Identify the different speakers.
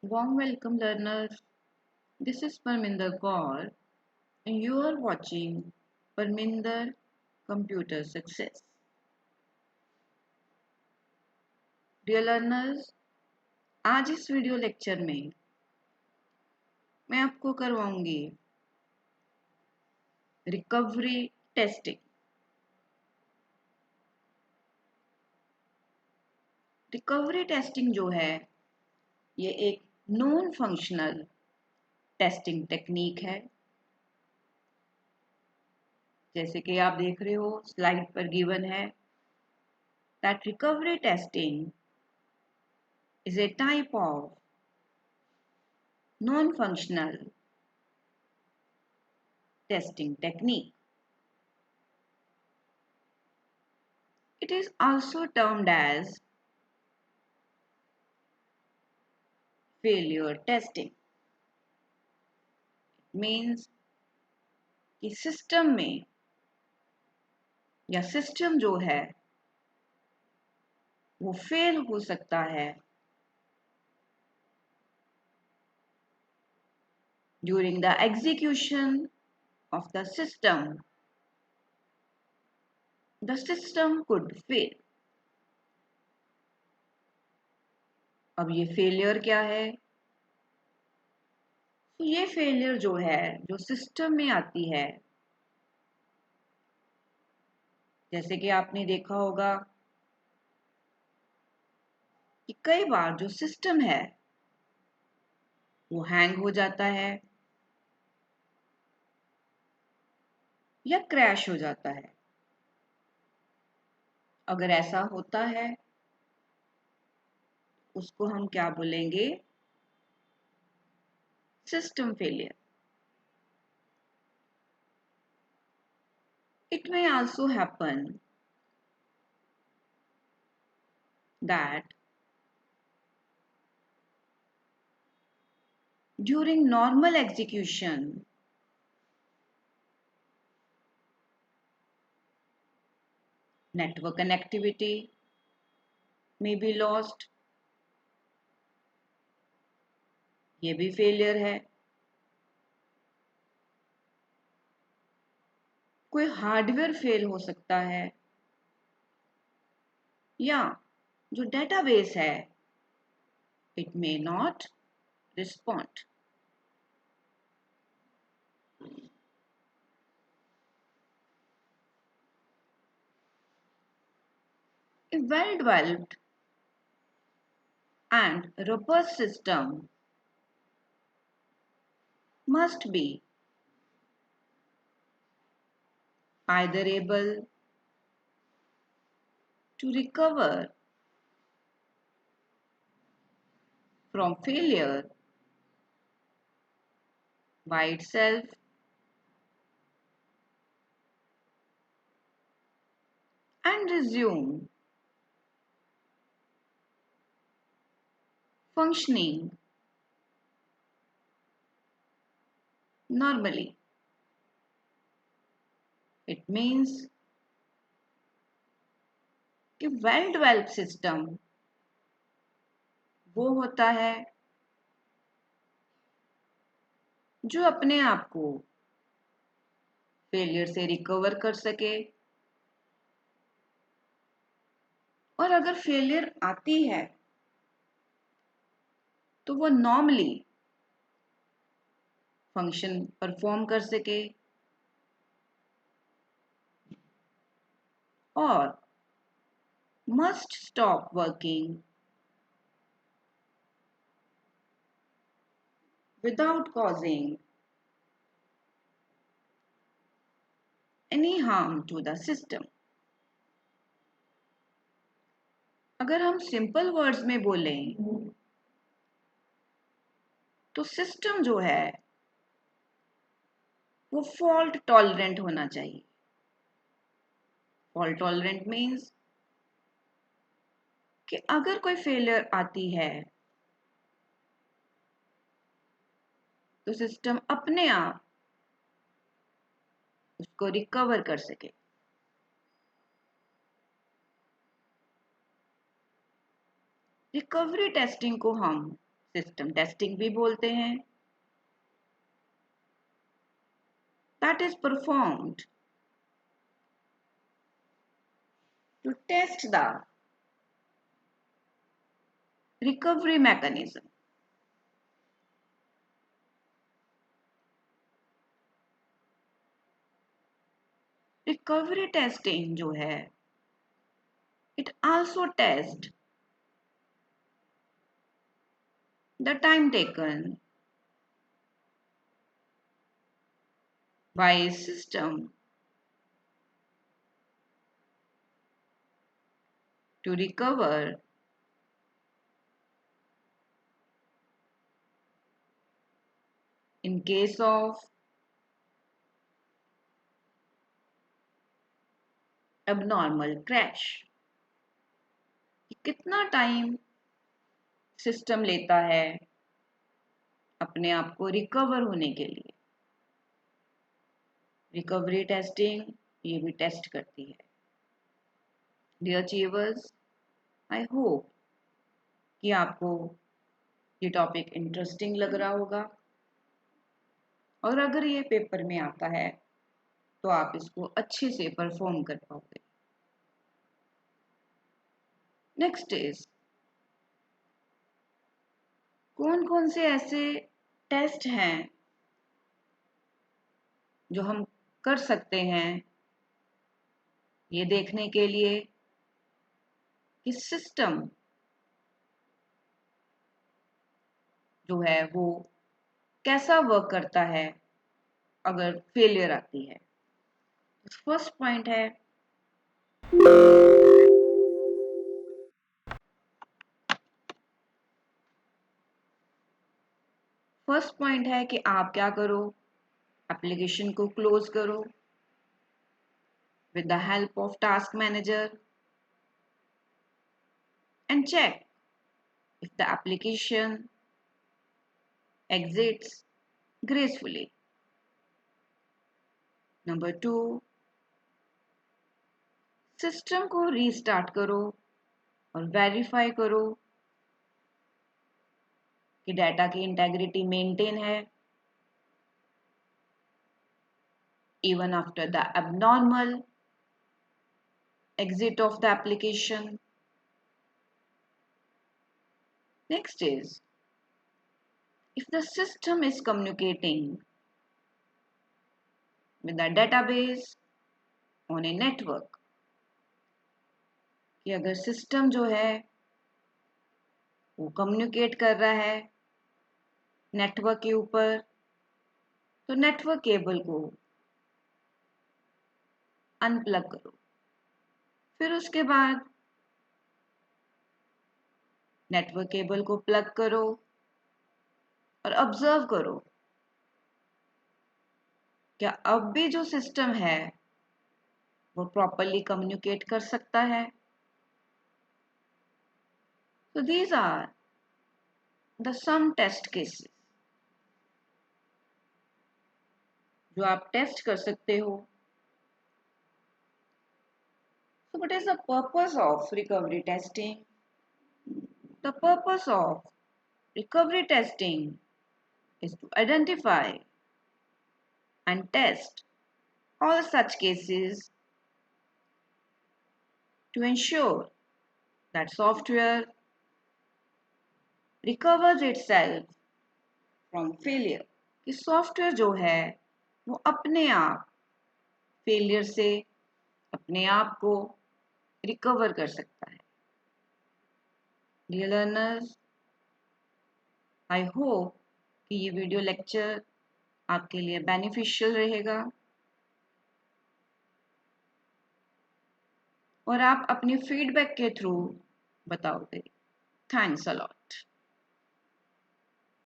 Speaker 1: Warm welcome, learners. This is Parminder Kaur, and you are watching Parminder Computer Success. Dear learners, आज इस video lecture में मैं आपको करवाऊंगी recovery testing. Recovery testing जो है ये एक नॉन फंक्शनल टेस्टिंग टेक्निक है। जैसे कि आप देख रहे हो स्लाइड पर गिवन है that recovery testing is a type of non-functional testing technique. It is also termed as failure testing. It means कि सिस्टम में या सिस्टम जो है वो फेल हो सकता है during the execution of the system. The system could fail. अब ये फेलियर क्या है? तो ये फेलियर जो है जो सिस्टम में आती है, जैसे कि आपने देखा होगा कि कई बार जो सिस्टम है वो हैंग हो जाता है या क्रैश हो जाता है। अगर ऐसा होता है उसको हम क्या बोलेंगे? System failure. It may also happen that during normal execution, network connectivity may be lost. ये भी फेलियर है। कोई हार्डवेयर फेल हो सकता है या जो डेटाबेस है it may not respond. A well-developed and robust system must be either able to recover from failure by itself and resume functioning normally. It means कि वेल डेवलप्ड सिस्टम वो होता है जो अपने आप को फेलियर से रिकवर कर सके, और अगर फेलियर आती है तो वो नॉर्मली फंक्शन परफॉर्म कर सके और must stop working without causing any harm to the system. अगर हम सिंपल वर्ड्स में बोलें तो सिस्टम जो है वो फॉल्ट टॉलरेंट होना चाहिए। फॉल्ट टॉलरेंट मीन्स कि अगर कोई फेलियर आती है तो सिस्टम अपने आप उसको रिकवर कर सके। रिकवरी टेस्टिंग को हम सिस्टम टेस्टिंग भी बोलते हैं, that is performed to test the recovery mechanism. Recovery testing जो है, it also tests the time taken by a system to recover in case of abnormal crash. कितना टाइम सिस्टम लेता है अपने आप को रिकवर होने के लिए। रिकवरी टेस्टिंग ये भी टेस्ट करती है। डियर अचीवर्स, आई होप कि आपको ये टॉपिक इंटरेस्टिंग लग रहा होगा, और अगर ये पेपर में आता है तो आप इसको अच्छे से परफॉर्म कर पाओगे। नेक्स्ट इज, कौन कौन से ऐसे टेस्ट हैं जो हम कर सकते हैं ये देखने के लिए कि सिस्टम जो है वो कैसा वर्क करता है अगर फेलियर आती है। फर्स्ट पॉइंट है कि आप क्या करो, एप्लीकेशन को क्लोज करो with the help of task manager and check if the application exits gracefully. Number 2, system को रीस्टार्ट करो और वेरीफाई करो कि डाटा की इंटेग्रिटी मेंटेन है even after the abnormal exit of the application. Next is, if the system is communicating with the database on a network, कि अगर system जो है वो कम्युनिकेट कर रहा है नेटवर्क के ऊपर, तो नेटवर्क केबल को अनप्लग करो। फिर उसके बाद नेटवर्क केबल को प्लग करो और ऑब्जर्व करो क्या अब भी जो सिस्टम है वो प्रॉपरली कम्युनिकेट कर सकता है। So these are the some test cases जो आप टेस्ट कर सकते हो। So what is the purpose of recovery testing? The purpose of recovery testing is to identify and test all such cases to ensure that software recovers itself from failure। कि software जो है वो अपने आप failure से अपने आप को रिकवर कर सकता है। डियर लर्नर्स, आई होप कि ये वीडियो लेक्चर आपके लिए बेनिफिशियल रहेगा और आप अपनी फीडबैक के थ्रू बताओगे। Thanks a lot.